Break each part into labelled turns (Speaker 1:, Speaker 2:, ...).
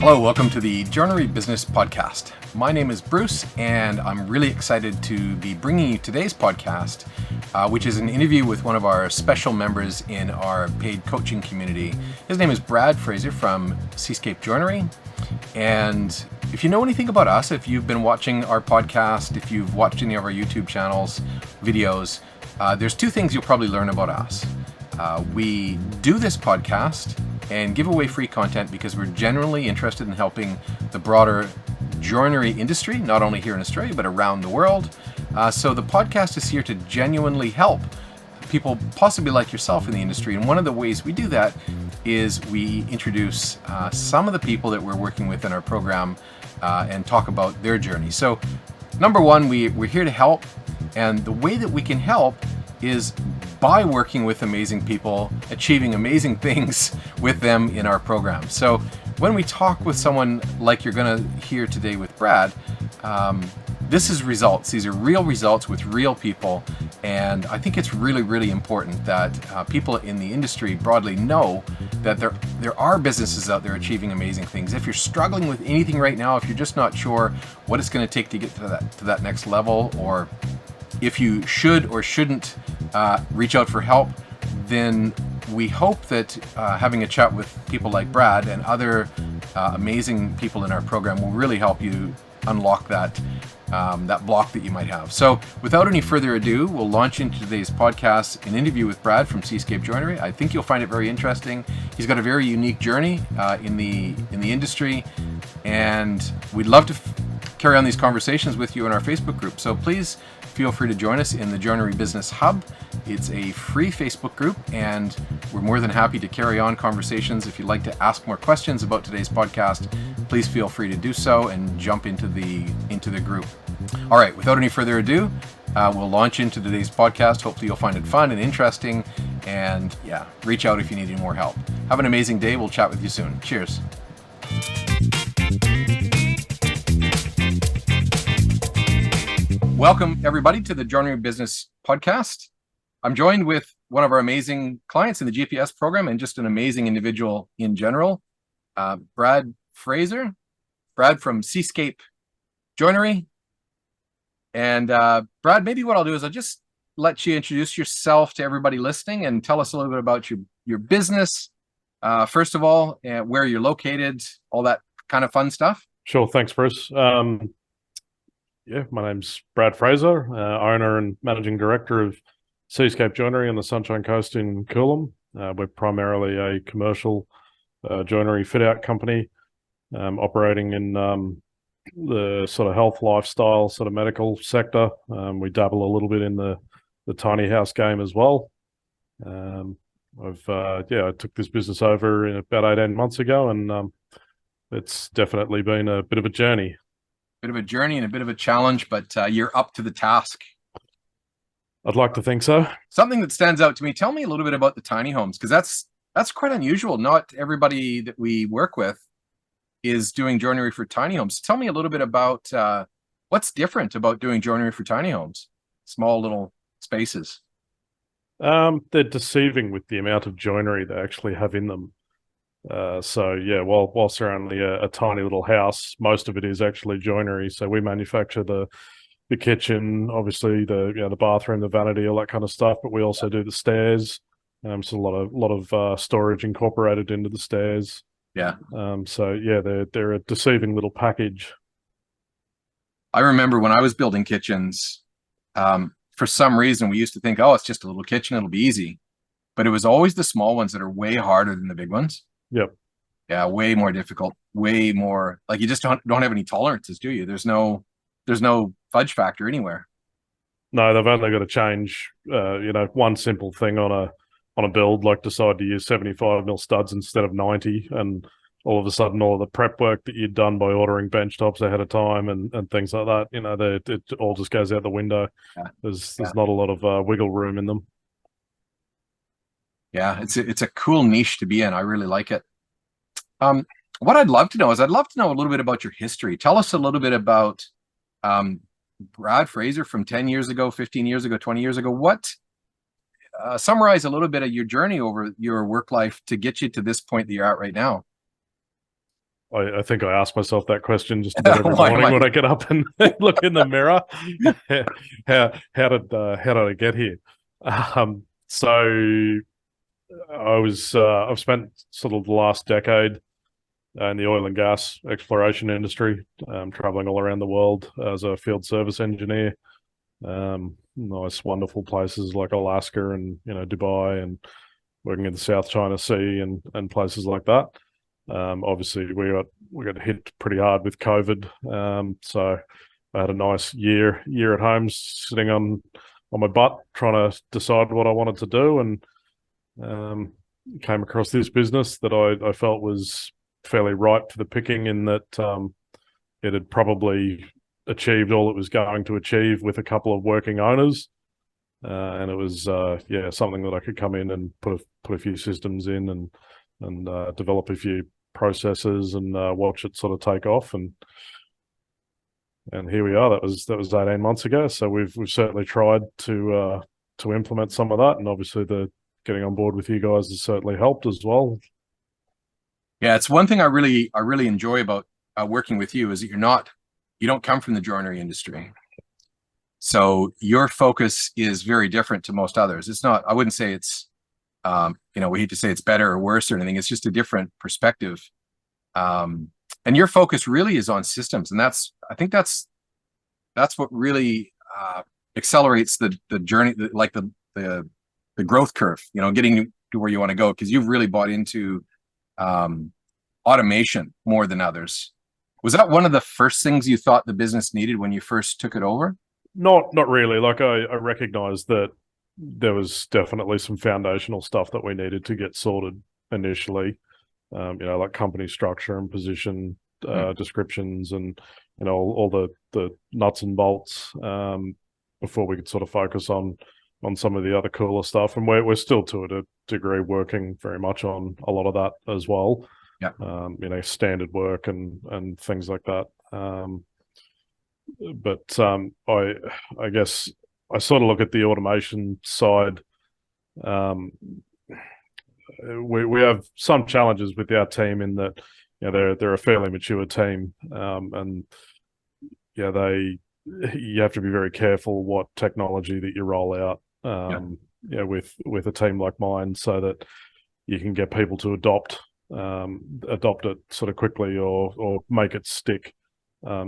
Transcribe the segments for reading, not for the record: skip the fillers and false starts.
Speaker 1: Hello, welcome to the Joinery Business Podcast. My name is Bruce, and I'm really excited to be bringing you today's podcast, which is an interview with one of our special members in our paid coaching community. His name is Brad Fraser from Seascape Joinery. And if you know anything about us, if you've been watching our podcast, if you've watched any of our YouTube channels, videos, there's two things you'll probably learn about us. We do this podcast and give away free content because we're generally interested in helping the broader joinery industry, not only here in Australia, but around the world. So the podcast is here to genuinely help people possibly like yourself in the industry. And one of the ways we do that is we introduce some of the people that we're working with in our program and talk about their journey. So number one, we're here to help. And the way that we can help is by working with amazing people, achieving amazing things with them in our program. So when we talk with someone like you're going to hear today with Brad, this is results. These are real results with real people. And I think it's really, really important that people in the industry broadly know that there are businesses out there achieving amazing things. If you're struggling with anything right now, if you're just not sure what it's going to take to get to that next level, or if you should or shouldn't reach out for help, then we hope that having a chat with people like Brad and other amazing people in our program will really help you unlock that block that you might have. So without any further ado, we'll launch into today's podcast, an interview with Brad from Seascape Joinery. I think you'll find it very interesting. He's got a very unique journey in the industry, and we'd love to carry on these conversations with you in our Facebook group. So please feel free to join us in the Joinery Business Hub. It's a free Facebook group, and we're more than happy to carry on conversations. If you'd like to ask more questions about today's podcast, please feel free to do so and jump into the group. All right, without any further ado, we'll launch into today's podcast. Hopefully you'll find it fun and interesting, and yeah, reach out if you need any more help. Have an amazing day. We'll chat with you soon. Cheers. Welcome, everybody, to the Joinery Business Podcast. I'm joined with one of our amazing clients in the GPS program and just an amazing individual in general, Brad Fraser. Brad from Seascape Joinery. And Brad, maybe what I'll do is I'll just let you introduce yourself to everybody listening and tell us a little bit about your business. First of all, where you're located, all that kind of fun stuff.
Speaker 2: Sure. Thanks, Bruce. My name's Brad Fraser, owner and managing director of Seascape Joinery on the Sunshine Coast in Coolum. We're primarily a commercial joinery fit-out company operating in the sort of health, lifestyle, sort of medical sector. We dabble a little bit in the tiny house game as well. I took this business over about 18 months ago, and it's definitely been a bit of a journey.
Speaker 1: Bit of a journey and a bit of a challenge, but you're up to the task.
Speaker 2: I'd like to think so.
Speaker 1: Something that stands out to me, tell me a little bit about the tiny homes, because that's quite unusual. Not everybody that we work with is doing joinery for tiny homes. Tell me a little bit about what's different about doing joinery for tiny homes, small little spaces.
Speaker 2: They're deceiving with the amount of joinery they actually have in them. Whilst they're only a tiny little house, most of it is actually joinery. So we manufacture the kitchen, obviously the bathroom, the vanity, all that kind of stuff. But we also do the stairs. So a lot of storage incorporated into the stairs.
Speaker 1: Yeah.
Speaker 2: They're a deceiving little package.
Speaker 1: I remember when I was building kitchens, for some reason we used to think, oh, it's just a little kitchen, it'll be easy. But it was always the small ones that are way harder than the big ones.
Speaker 2: Yep.
Speaker 1: Yeah, way more difficult, way more, like you just don't have any tolerances, do you? There's no fudge factor anywhere.
Speaker 2: No, they've only got to change one simple thing on a build, like decide to use 75mm studs instead of 90, and all of a sudden all of the prep work that you'd done by ordering bench tops ahead of time and things like that, it all just goes out the window. Yeah. There's not a lot of wiggle room in them.
Speaker 1: Yeah, it's a cool niche to be in. I really like it. What I'd love to know a little bit about your history. Tell us a little bit about Brad Fraser from 10 years ago, 15 years ago, 20 years ago. Summarize a little bit of your journey over your work life to get you to this point that you're at right now.
Speaker 2: I think I ask myself that question just about every morning when I get up and look in the mirror. How did I get here? So I've spent sort of the last decade in the oil and gas exploration industry, traveling all around the world as a field service engineer. Nice, wonderful places like Alaska and Dubai, and working in the South China Sea and places like that. Obviously, we got hit pretty hard with COVID, so I had a nice year at home, sitting on my butt trying to decide what I wanted to do, and came across this business that I felt was fairly ripe for the picking, in that it had probably achieved all it was going to achieve with a couple of working owners, and it was something that I could come in and put a few systems in and develop a few processes and watch it sort of take off, and here we are. That was 18 months ago. So we've certainly tried to implement some of that, and obviously the getting on board with you guys has certainly helped as well.
Speaker 1: Yeah, it's one thing I really enjoy about working with you is that you don't come from the joinery industry. So your focus is very different to most others. It's not, I wouldn't say it's, we hate to say it's better or worse or anything. It's just a different perspective. And your focus really is on systems. And I think that's what really accelerates the journey, like the growth curve, getting to where you want to go, because you've really bought into automation more than others. Was that one of the first things you thought the business needed when you first took it over?
Speaker 2: Not really. Like I recognized that there was definitely some foundational stuff that we needed to get sorted initially, like company structure and position descriptions, and all the nuts and bolts, before we could sort of focus on some of the other cooler stuff. And we're still, to a degree, working very much on a lot of that as well. Yeah. Standard work and things like that. But I guess I sort of look at the automation side. We have some challenges with our team in that they're a fairly mature team, and you have to be very careful what technology that you roll out. With a team like mine, so that you can get people to adopt it sort of quickly or make it stick.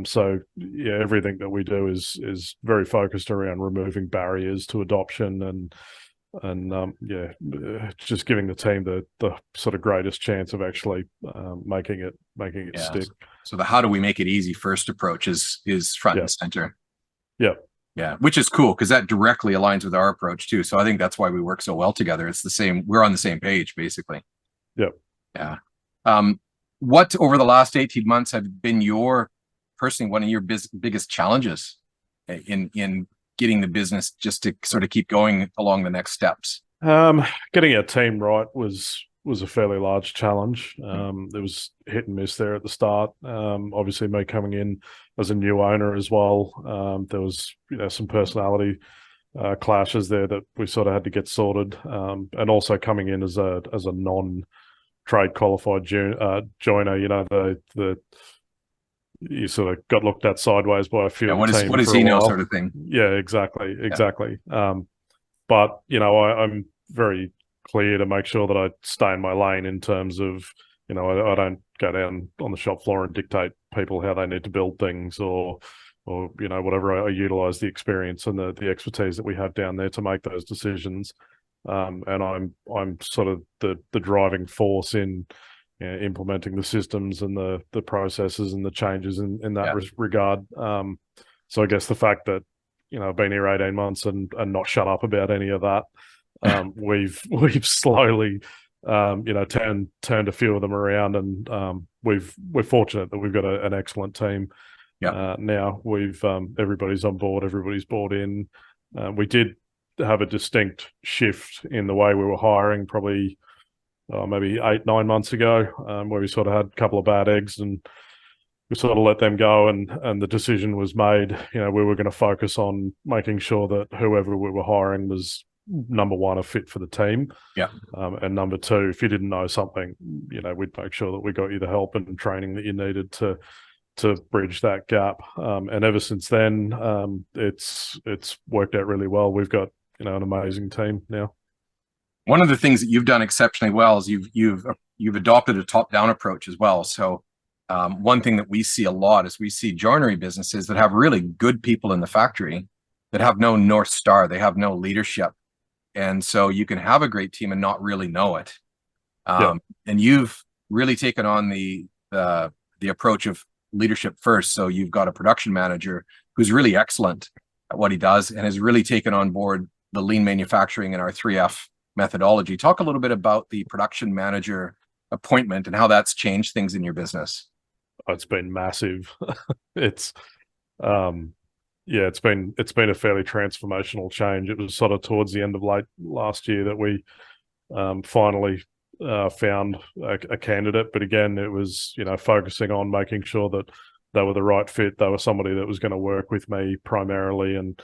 Speaker 2: So everything that we do is very focused around removing barriers to adoption and just giving the team the sort of greatest chance of actually making it stick.
Speaker 1: So the how do we make it easy first approach is front and center.
Speaker 2: Yeah,
Speaker 1: which is cool, because that directly aligns with our approach too. So I think that's why we work so well together. It's the same. We're on the same page, basically. Yeah. What over the last 18 months have been personally one of your biggest challenges in getting the business just to sort of keep going along the next steps?
Speaker 2: Getting our team right was a fairly large challenge. There was hit and miss there at the start. Obviously, me coming in as a new owner as well, there was some personality clashes there that we sort of had to get sorted, and also coming in as a non-trade qualified joiner, you sort of got looked at sideways by a few.
Speaker 1: What does he know, sort of thing.
Speaker 2: Yeah, exactly. But I'm very clear to make sure that I stay in my lane in terms of, I don't go down on the shop floor and dictate people how they need to build things or whatever. I utilize the experience and the expertise that we have down there to make those decisions. And I'm sort of the driving force in implementing the systems and the processes and the changes in that regard. So I guess the fact that I've been here 18 months and not shut up about any of that. We've slowly turned a few of them around, and we're fortunate that we've got an excellent team. Now we've everybody's on board, everybody's bought in. We did have a distinct shift in the way we were hiring, probably maybe 8-9 months ago, where we sort of had a couple of bad eggs and we sort of let them go, and the decision was made. We were going to focus on making sure that whoever we were hiring was number one, a fit for the team.
Speaker 1: Yeah.
Speaker 2: And number two, if you didn't know something, we'd make sure that we got you the help and training that you needed to bridge that gap. And ever since then, it's worked out really well. We've got an amazing team now.
Speaker 1: One of the things that you've done exceptionally well is you've adopted a top-down approach as well. So one thing that we see a lot is we see joinery businesses that have really good people in the factory that have no North Star. They have no leadership. And so you can have a great team and not really know it. And you've really taken on the approach of leadership first. So you've got a production manager who's really excellent at what he does and has really taken on board the lean manufacturing and our 3F methodology. Talk a little bit about the production manager appointment and how that's changed things in your business.
Speaker 2: It's been massive. It's it's been a fairly transformational change. It was sort of towards the end of late last year that we finally found a candidate, but again, it was focusing on making sure that they were the right fit. They were somebody that was going to work with me primarily, and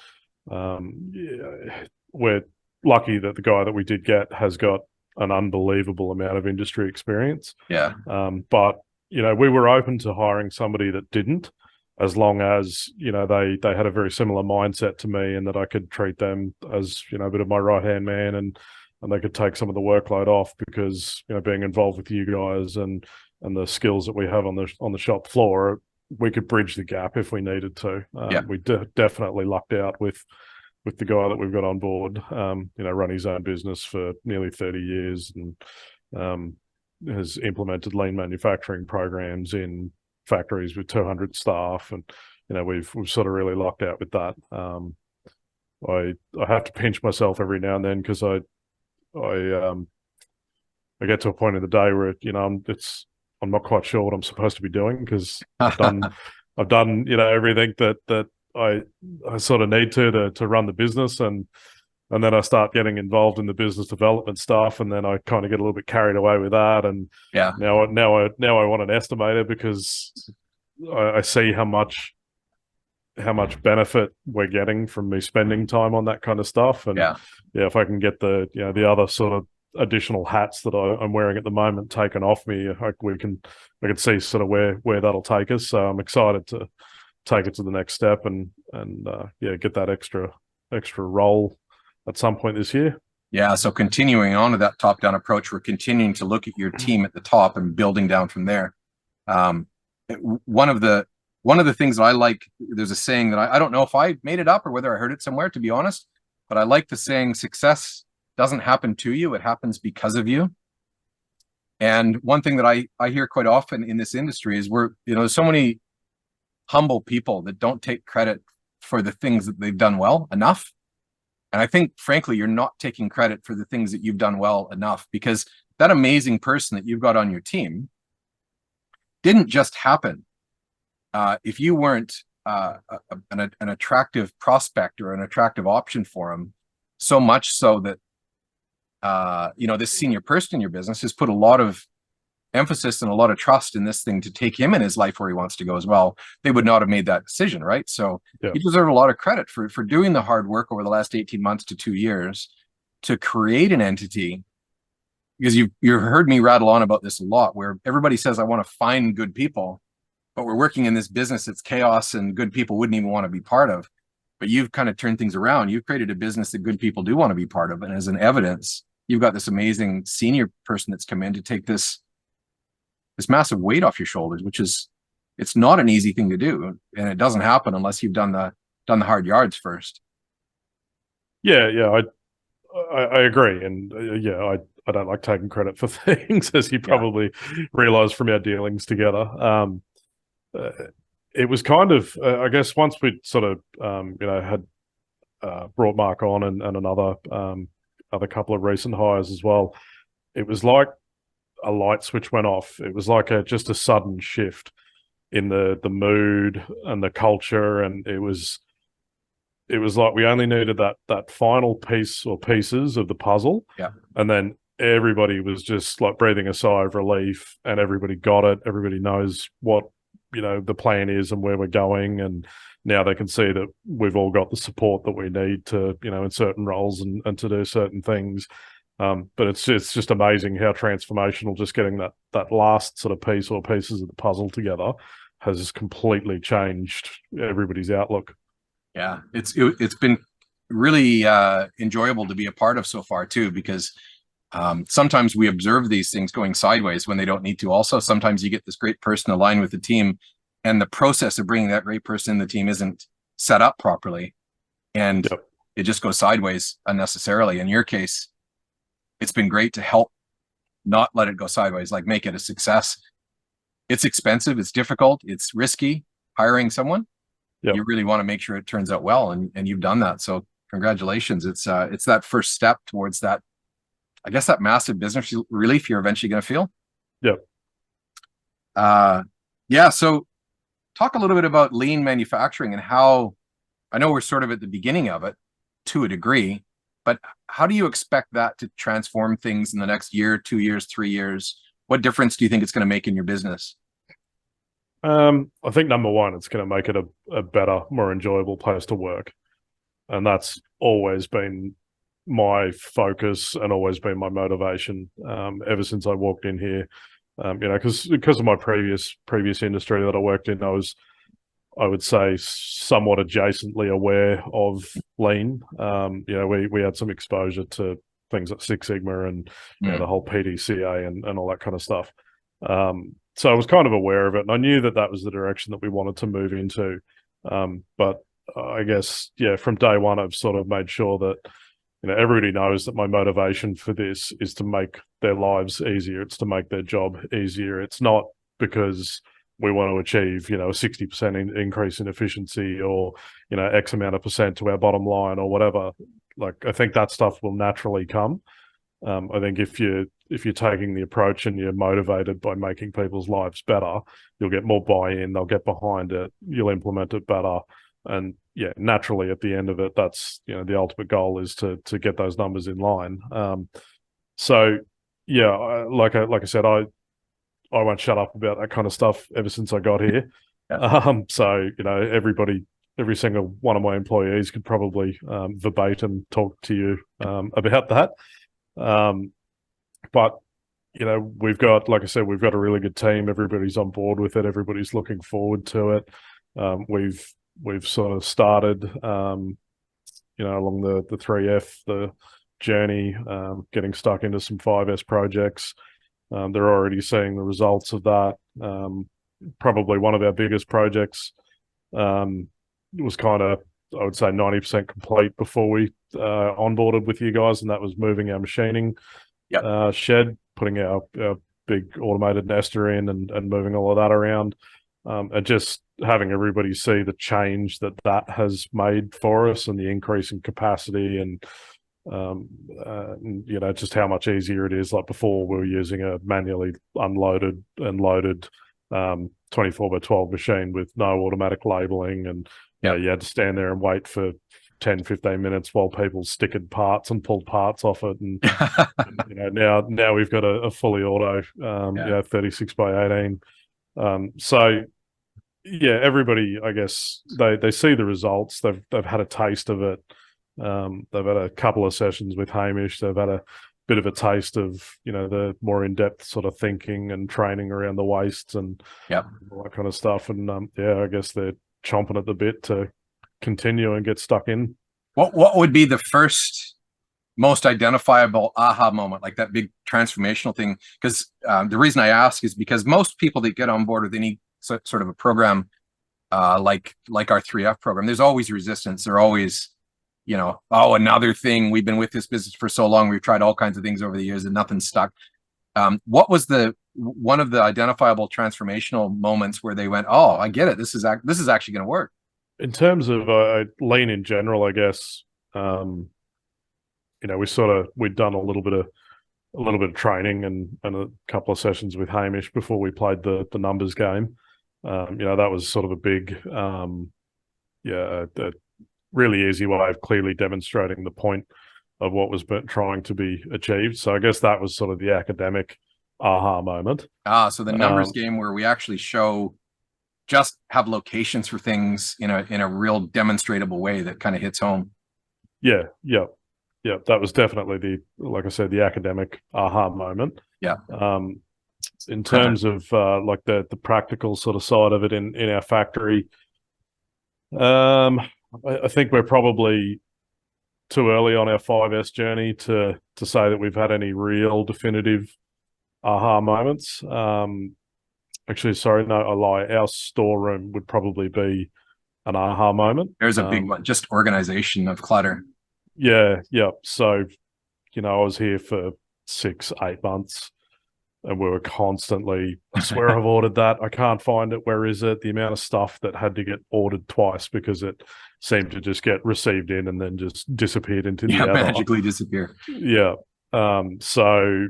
Speaker 2: we're lucky that the guy that we did get has got an unbelievable amount of industry experience.
Speaker 1: Yeah.
Speaker 2: But we were open to hiring somebody that didn't, as long as they had a very similar mindset to me, and that I could treat them as a bit of my right hand man, and they could take some of the workload off, because being involved with you guys and the skills that we have on the shop floor, we could bridge the gap if we needed to. We definitely lucked out with the guy that we've got on board. Run his own business for nearly 30 years and has implemented lean manufacturing programs in factories with 200 staff, and we've sort of really lucked out with that. I have to pinch myself every now and then, because I get to a point in the day where I'm not quite sure what I'm supposed to be doing, because I've done everything that I sort of need to run the business, and then I start getting involved in the business development stuff, and then I kind of get a little bit carried away with that, and now I want an estimator, because I see how much benefit we're getting from me spending time on that kind of stuff. And if I can get the other sort of additional hats that I'm wearing at the moment taken off me, I can see sort of where that'll take us. So I'm excited to take it to the next step and get that extra role at some point this year.
Speaker 1: Yeah. So continuing on to that top-down approach, we're continuing to look at your team at the top and building down from there. One of the things that I like, there's a saying that I don't know if I made it up or whether I heard it somewhere, to be honest, but I like the saying, success doesn't happen to you, it happens because of you. And one thing that I hear quite often in this industry is there's so many humble people that don't take credit for the things that they've done well enough. And I think, frankly, you're not taking credit for the things that you've done well enough, because that amazing person that you've got on your team didn't just happen. If you weren't an attractive prospect or an attractive option for him, so much so that this senior person in your business has put a lot of emphasis and a lot of trust in this thing to take him in his life where he wants to go as well, they would not have made that decision, right? So you deserve a lot of credit for doing the hard work over the last 18 months to 2 years to create an entity, because you've heard me rattle on about this a lot, where everybody says, I want to find good people, but we're working in this business, it's chaos and good people wouldn't even want to be part of. But you've kind of turned things around. You've created a business that good people do want to be part of. And as an evidence, you've got this amazing senior person that's come in to take this massive weight off your shoulders, it's not an easy thing to do. And it doesn't happen unless you've done the hard yards first.
Speaker 2: Yeah. I agree. And I don't like taking credit for things, as you probably realize from our dealings together. It was kind of, I guess, once we'd sort of, had brought Mark on and another other couple of recent hires as well, it was like a light switch went off. It was like just a sudden shift in the mood and the culture, and it was like we only needed that final piece or pieces of the puzzle, and then everybody was just like breathing a sigh of relief, and everybody got it. Everybody knows what the plan is and where we're going, and now they can see that we've all got the support that we need to, in certain roles and to do certain things. But it's just amazing how transformational just getting that last sort of piece or pieces of the puzzle together has completely changed everybody's outlook.
Speaker 1: Yeah, it's been really enjoyable to be a part of so far too, because sometimes we observe these things going sideways when they don't need to. Also, sometimes you get this great person aligned with the team, and the process of bringing that great person in the team isn't set up properly, and
Speaker 2: Yep.
Speaker 1: it just goes sideways unnecessarily. In your case, it's been great to help not let it go sideways, like make it a success. It's expensive, it's difficult, it's risky hiring someone.
Speaker 2: Yep.
Speaker 1: You really want to make sure it turns out well, and you've done that. So congratulations. It's that first step towards that, I guess, that massive business relief you're eventually going to feel.
Speaker 2: Yep.
Speaker 1: Yeah. So talk a little bit about lean manufacturing and how, I know we're sort of at the beginning of it to a degree, but how do you expect that to transform things in the next year, 2 years, 3 years? What difference do you think it's going to make in your business?
Speaker 2: I think number one, it's going to make it a better, more enjoyable place to work. And that's always been my focus and always been my motivation ever since I walked in here. Because of my previous industry that I worked in, I would say, somewhat adjacently aware of lean. We had some exposure to things like Six Sigma and the whole PDCA and all that kind of stuff. So I was kind of aware of it, and I knew that was the direction that we wanted to move into. But I guess, from day one, I've sort of made sure that everybody knows that my motivation for this is to make their lives easier. It's to make their job easier. It's not because we want to achieve, a 60% increase in efficiency or, X amount of percent to our bottom line or whatever. Like, I think that stuff will naturally come. I think if you're taking the approach and you're motivated by making people's lives better, you'll get more buy-in, they'll get behind it, you'll implement it better. And naturally at the end of it, that's, the ultimate goal is to get those numbers in line. Like I said, I won't shut up about that kind of stuff ever since I got here. Yeah. Every single one of my employees could probably verbatim talk to you about that. But we've got, like I said, we've got a really good team. Everybody's on board with it. Everybody's looking forward to it. We've sort of started, along the 3F, the journey, getting stuck into some 5S projects. They're already seeing the results of that. Probably one of our biggest projects was kind of, I would say, 90% complete before we onboarded with you guys, and that was moving our machining shed, putting our big automated nester in and moving all of that around. And just having everybody see the change that has made for us and the increase in capacity and just how much easier it is. Like before, we were using a manually unloaded and loaded 24/12 machine with no automatic labeling, and you had to stand there and wait for 10-15 minutes while people stickered parts and pulled parts off it. And now we've got a fully auto 36/18. Everybody, I guess, they see the results. They've had a taste of it. They've had a couple of sessions with Hamish. They've had a bit of a taste of the more in-depth sort of thinking and training around the wastes and all that kind of stuff. And I guess they're chomping at the bit to continue and get stuck in.
Speaker 1: What would be the first most identifiable aha moment, like that big transformational thing? Because the reason I ask is because most people that get on board with any sort of a program like our 3F program, there's always resistance. They're always, another thing. We've been with this business for so long. We've tried all kinds of things over the years and nothing's stuck. What was one of the identifiable transformational moments where they went, oh, I get it. This is actually going to work?
Speaker 2: In terms of lean in general, I guess, we'd done a little bit of training and a couple of sessions with Hamish before we played the numbers game. That was sort of a big, a really easy way of clearly demonstrating the point of what was trying to be achieved. So I guess that was sort of the academic aha moment.
Speaker 1: So the numbers game where we actually show just have locations for things in a real demonstrable way that kind of hits home.
Speaker 2: Yeah, yeah, yeah. That was definitely like I said, the academic aha moment.
Speaker 1: Yeah.
Speaker 2: In terms of like the practical sort of side of it in our factory, I think we're probably too early on our 5S journey to say that we've had any real definitive aha moments. Actually, sorry, no, I lie. Our storeroom would probably be an aha moment.
Speaker 1: There's a big one, just organization of clutter.
Speaker 2: Yeah, yeah. So, I was here for 6-8 months, and we were constantly, I swear I've ordered that. I can't find it. Where is it? The amount of stuff that had to get ordered twice because it seemed to just get received in and then just disappeared into the other.
Speaker 1: Magically disappear.
Speaker 2: Yeah. So,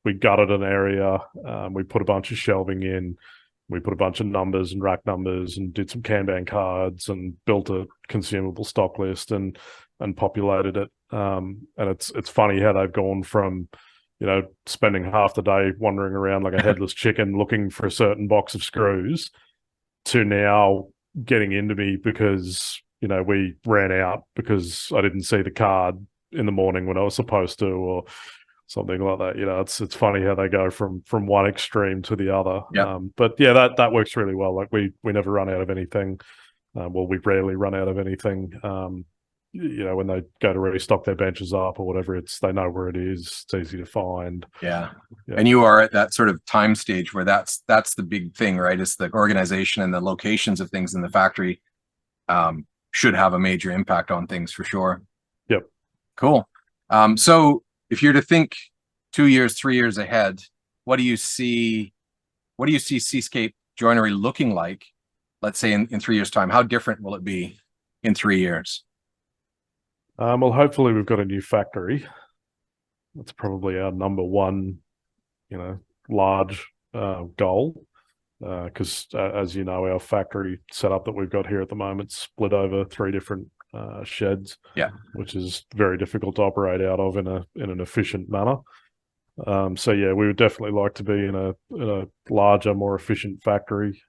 Speaker 2: we gutted an area. We put a bunch of shelving in. We put a bunch of numbers and rack numbers and did some Kanban cards and built a consumable stock list and populated it. And it's funny how they've gone from, spending half the day wandering around like a headless chicken looking for a certain box of screws to now getting into me because, we ran out because I didn't see the card in the morning when I was supposed to, or something like that. It's funny how they go from one extreme to the other.
Speaker 1: Yeah.
Speaker 2: But yeah, that works really well. Like we never run out of anything. Well, we rarely run out of anything. When they go to restock their benches up or whatever, they know where it is. It's easy to find.
Speaker 1: Yeah. And you are at that sort of time stage where that's the big thing, right? It's the organization and the locations of things in the factory should have a major impact on things for sure.
Speaker 2: Yep.
Speaker 1: Cool. So if you're to think 2 years, 3 years ahead, what do you see Seascape Joinery looking like, let's say in 3 years' time? How different will it be in 3 years?
Speaker 2: Well, hopefully we've got a new factory. That's probably our number one, large goal. Because as you know, our factory setup that we've got here at the moment split over 3 different sheds.
Speaker 1: Yeah,
Speaker 2: which is very difficult to operate out of in an efficient manner. So yeah, we would definitely like to be in a larger, more efficient factory.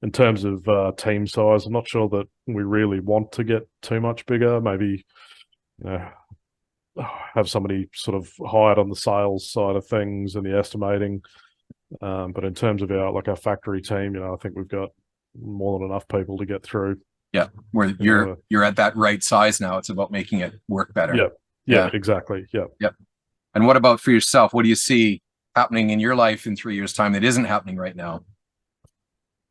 Speaker 2: In terms of team size, I'm not sure that we really want to get too much bigger. Maybe, have somebody sort of hired on the sales side of things and the estimating. But in terms of our factory team, I think we've got more than enough people to get through.
Speaker 1: Yeah, where you're at that right size now. It's about making it work better.
Speaker 2: Yeah, exactly.
Speaker 1: Yep. And what about for yourself? What do you see happening in your life in 3 years' time that isn't happening right now?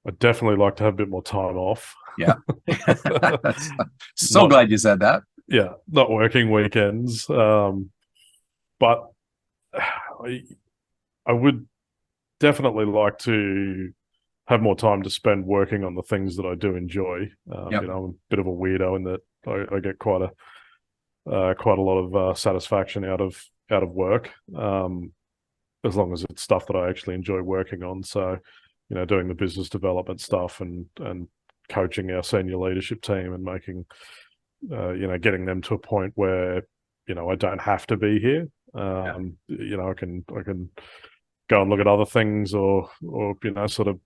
Speaker 2: I'd definitely like to have a bit more time off.
Speaker 1: Yeah. Glad you said that.
Speaker 2: Yeah, not working weekends. But I would definitely like to have more time to spend working on the things that I do enjoy.
Speaker 1: Yep.
Speaker 2: I'm a bit of a weirdo in that I get quite a lot of satisfaction out of work, as long as it's stuff that I actually enjoy working on. So, doing the business development stuff and coaching our senior leadership team and making, getting them to a point where, I don't have to be here. I can go and look at other things or sort of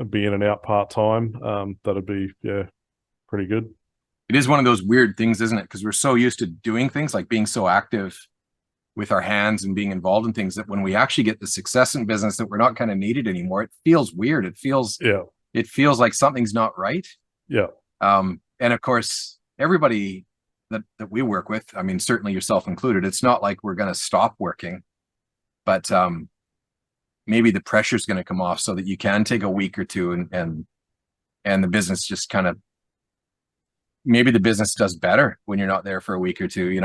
Speaker 2: be in and out part-time. That'd be, pretty good.
Speaker 1: It is one of those weird things, isn't it? Because we're so used to doing things, like being so active with our hands and being involved in things, that when we actually get the success in business that we're not kind of needed anymore, it feels weird. It feels like something's not right.
Speaker 2: Yeah.
Speaker 1: And of course, everybody that we work with, I mean, certainly yourself included, it's not like we're going to stop working, but maybe the pressure's going to come off so that you can take a week or two and the business just kind of, maybe the business does better when you're not there for a week or two.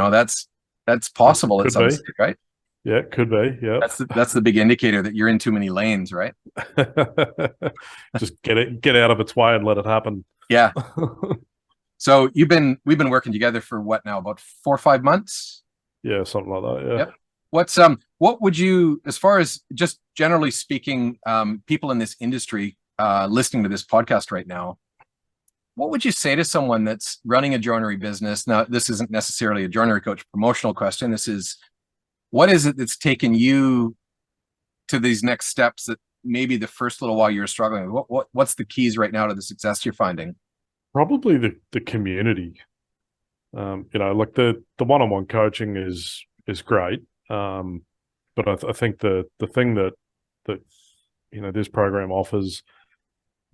Speaker 1: That's possible at some stage, right?
Speaker 2: Yeah, it could be. Yeah.
Speaker 1: That's the big indicator that you're in too many lanes, right?
Speaker 2: Just get out of its way and let it happen.
Speaker 1: Yeah. So we've been working together for what now, about 4 or 5 months?
Speaker 2: Yeah, something like that. Yeah.
Speaker 1: Yep. What would you, as far as just generally speaking, people in this industry listening to this podcast right now, what would you say to someone that's running a joinery business? Now, this isn't necessarily a joinery coach promotional question. This is, what is it that's taken you to these next steps maybe the first little while you're struggling? What's the keys right now to the success you're finding?
Speaker 2: Probably the community. Like the one-on-one coaching is great. But I think the thing that this program offers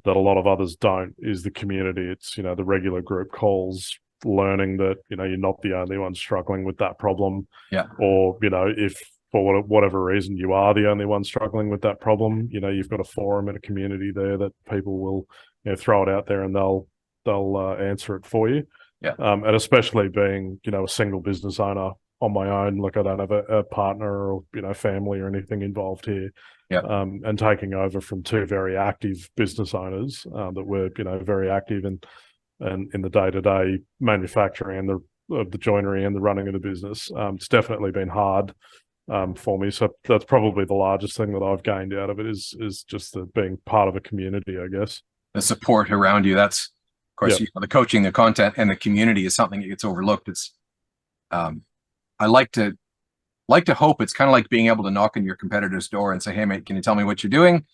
Speaker 2: that a lot of others don't is the community. It's the regular group calls, learning that you're not the only one struggling with that problem.
Speaker 1: Yeah.
Speaker 2: Or if for whatever reason you are the only one struggling with that problem, you've got a forum and a community there that people will throw it out there and they'll answer it for you.
Speaker 1: Yeah.
Speaker 2: And especially being a single business owner on my own, like I don't have a partner or family or anything involved here.
Speaker 1: Yeah.
Speaker 2: And taking over from two very active business owners that were very active in the day-to-day manufacturing and the joinery and the running of the business. It's definitely been hard for me. So that's probably the largest thing that I've gained out of it is just being part of a community, I guess.
Speaker 1: The support around you. That's, of course,
Speaker 2: Yep.
Speaker 1: the coaching, the content, and the community is something that gets overlooked. It's, I like to hope it's kind of like being able to knock on your competitor's door and say, "Hey, mate, can you tell me what you're doing?"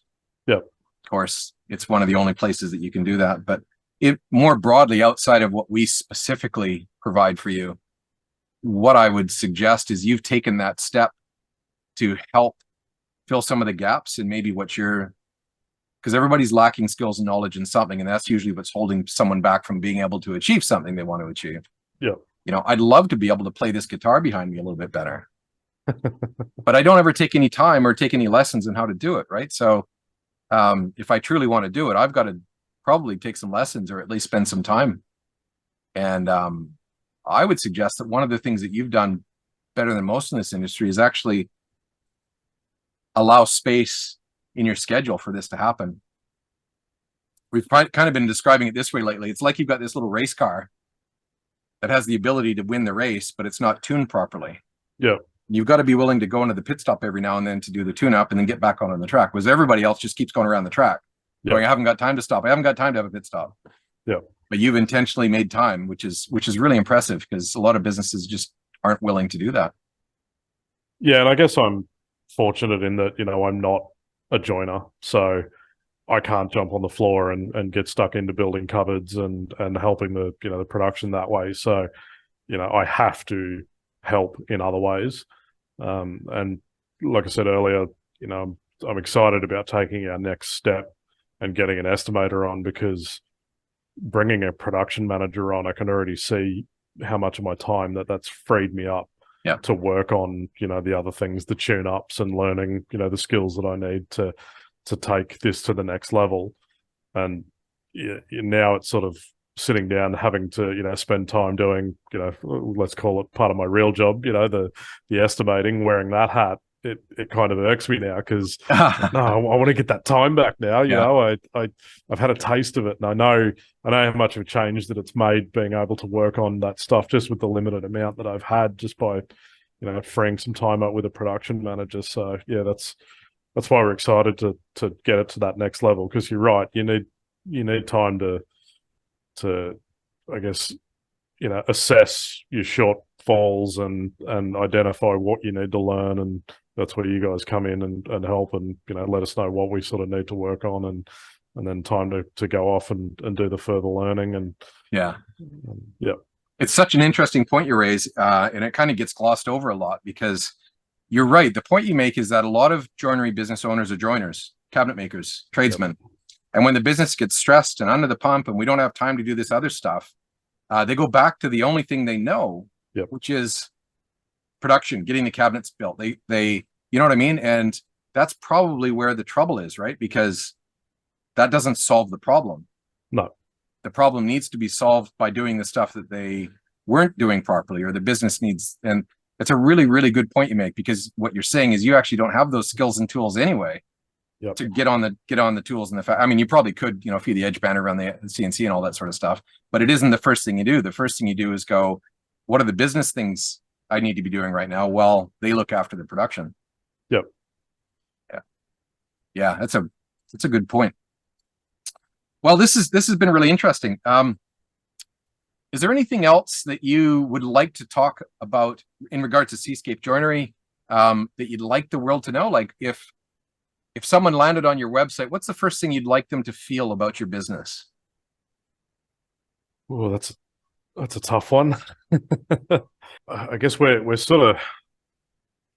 Speaker 2: Yep.
Speaker 1: Of course, it's one of the only places that you can do that. But it more broadly, outside of what we specifically provide for you, what I would suggest is you've taken that step to help fill some of the gaps in maybe because everybody's lacking skills and knowledge in something, and that's usually what's holding someone back from being able to achieve something they want to achieve.
Speaker 2: Yeah.
Speaker 1: I'd love to be able to play this guitar behind me a little bit better, but I don't ever take any time or take any lessons on how to do it. Right. So if I truly want to do it, I've got to probably take some lessons or at least spend some time. And I would suggest that one of the things that you've done better than most in this industry is actually allow space in your schedule for this to happen. We've kind of been describing it this way lately. It's like you've got this little race car that has the ability to win the race, but it's not tuned properly.
Speaker 2: Yeah.
Speaker 1: You've got to be willing to go into the pit stop every now and then to do the tune up and then get back on the track. Whereas everybody else just keeps going around the track, going, "I haven't got time to stop. I haven't got time to have a pit stop."
Speaker 2: Yeah.
Speaker 1: But you've intentionally made time, which is really impressive because a lot of businesses just aren't willing to do that.
Speaker 2: Yeah, and I guess I'm fortunate in that I'm not a joiner, so I can't jump on the floor and get stuck into building cupboards and helping the the production that way. So I have to help in other ways. And like I said earlier, I'm excited about taking our next step and getting an estimator on, because bringing a production manager on, I can already see how much of my time that's freed me up to work on, the other things, the tune ups and learning, the skills that I need to take this to the next level. And now it's sort of sitting down, having to, spend time doing, let's call it part of my real job, the estimating, wearing that hat. It kind of irks me now because no, I want to get that time back now. I've had a taste of it, and I know how much of a change that it's made being able to work on that stuff just with the limited amount that I've had, just by freeing some time up with a production manager. So yeah, that's why we're excited to get it to that next level, because you're right, you need time to I guess assess your shortfalls and identify what you need to learn, and that's where you guys come in and help and let us know what we sort of need to work on, and then time to go off and do the further learning. And
Speaker 1: yeah,
Speaker 2: yeah,
Speaker 1: it's such an interesting point you raise, and it kind of gets glossed over a lot, because you're right. The point you make is that a lot of joinery business owners are joiners, cabinet makers, tradesmen. Yep. And when the business gets stressed and under the pump and we don't have time to do this other stuff, they go back to the only thing they know,
Speaker 2: yep,
Speaker 1: which is production, getting the cabinets built. They you know what I mean? And that's probably where the trouble is, right? Because that doesn't solve the problem.
Speaker 2: No.
Speaker 1: The problem needs to be solved by doing the stuff that they weren't doing properly, or the business needs. And it's a really, really good point you make, because what you're saying is you actually don't have those skills and tools anyway.
Speaker 2: Yep.
Speaker 1: To get on the tools and I mean, you probably could, feed the edge banner around the CNC and all that sort of stuff, but it isn't the first thing you do. The first thing you do is go, what are the business things I need to be doing right now? Well, they look after the production.
Speaker 2: Yep.
Speaker 1: Yeah. That's a good point. Well, this has been really interesting. Is there anything else that you would like to talk about in regard to Seascape Joinery, that you'd like the world to know? Like, if if someone landed on your website, what's the first thing you'd like them to feel about your business?
Speaker 2: Oh, that's a tough one. I guess we're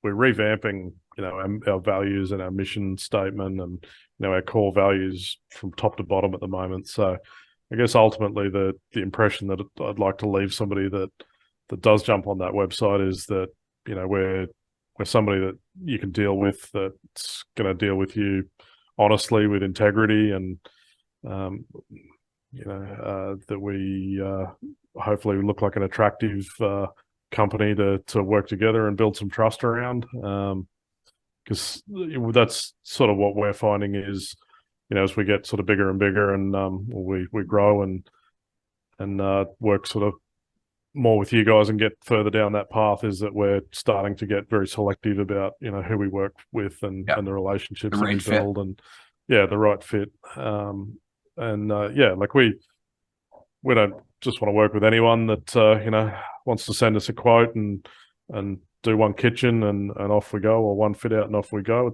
Speaker 2: revamping, our values and our mission statement, and our core values from top to bottom at the moment. So I guess ultimately the impression that I'd like to leave somebody that does jump on that website is that we're somebody that you can deal with, that's going to deal with you honestly, with integrity, and that we hopefully look like an attractive company to work together and build some trust around. Because that's sort of what we're finding is, as we get sort of bigger and bigger, and we grow and work sort of more with you guys and get further down that path, is that we're starting to get very selective about who we work with, and the relationships that we build, and the right fit. Like we don't just want to work with anyone that wants to send us a quote and do one kitchen and off we go, or one fit out and off we go.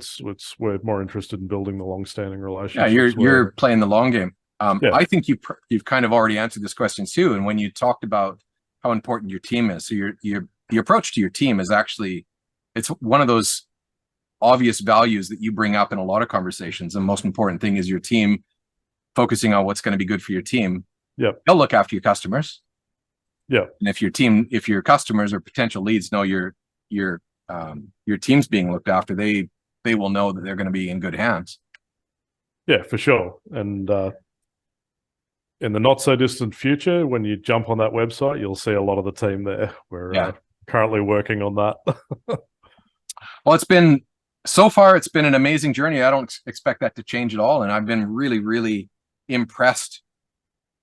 Speaker 2: We're more interested in building the long-standing relationships.
Speaker 1: Yeah, you're playing the long game. I think you've kind of already answered this question too. And when you talked about how important your team is, so your approach to your team is actually, it's one of those obvious values that you bring up in a lot of conversations. The most important thing is your team focusing on what's going to be good for your team.
Speaker 2: Yeah,
Speaker 1: they'll look after your customers.
Speaker 2: Yeah,
Speaker 1: and if your customers or potential leads know your team's being looked after, they will know that they're going to be in good hands.
Speaker 2: Yeah, for sure. And in the not so distant future, when you jump on that website, you'll see a lot of the team there. We're currently working on that.
Speaker 1: Well, so far it's been an amazing journey. I don't expect that to change at all. And I've been really, really impressed,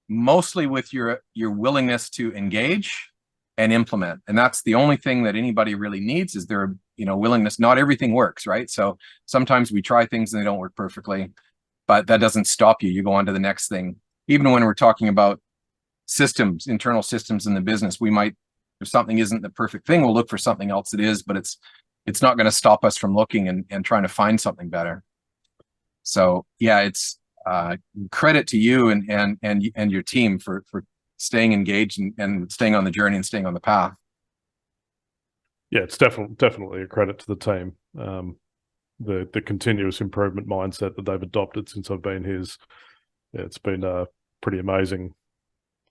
Speaker 1: mostly with your willingness to engage and implement. And that's the only thing that anybody really needs, is their willingness. Not everything works, right? So sometimes we try things and they don't work perfectly, but that doesn't stop you. You go on to the next thing. Even when we're talking about systems, internal systems in the business, we might, if something isn't the perfect thing, we'll look for something else that is, but it's not going to stop us from looking and trying to find something better. So yeah, it's credit to you and your team for staying engaged and staying on the journey and staying on the path.
Speaker 2: Yeah, it's definitely a credit to the team. The continuous improvement mindset that they've adopted since I've been here, it's been pretty amazing.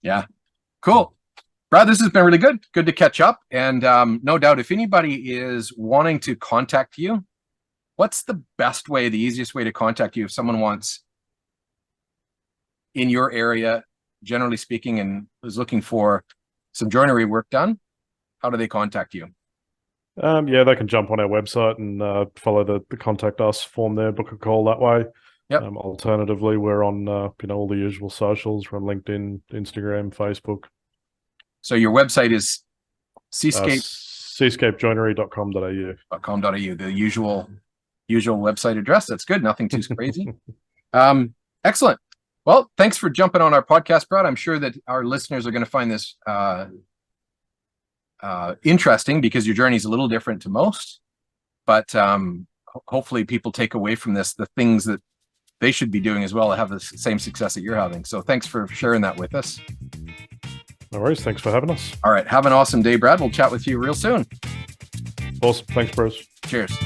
Speaker 1: Yeah, cool. Brad, this has been really good. Good to catch up. And no doubt, if anybody is wanting to contact you, what's the best way, the easiest way to contact you if someone wants in your area, generally speaking, and is looking for some joinery work done? How do they contact you?
Speaker 2: They can jump on our website and follow the contact us form there, book a call that way.
Speaker 1: Yep.
Speaker 2: Alternatively, we're on all the usual socials. We're on LinkedIn, Instagram, Facebook.
Speaker 1: So your website is
Speaker 2: seascapejoinery.com.au.
Speaker 1: The usual website address. That's good. Nothing too crazy. Excellent. Well, thanks for jumping on our podcast, Brad. I'm sure that our listeners are going to find this interesting, because your journey is a little different to most. But hopefully people take away from this the things that they should be doing as well to have the same success that you're having. So thanks for sharing that with us.
Speaker 2: No worries. Thanks for having us.
Speaker 1: All right. Have an awesome day, Brad. We'll chat with you real soon.
Speaker 2: Awesome. Thanks, Bruce.
Speaker 1: Cheers.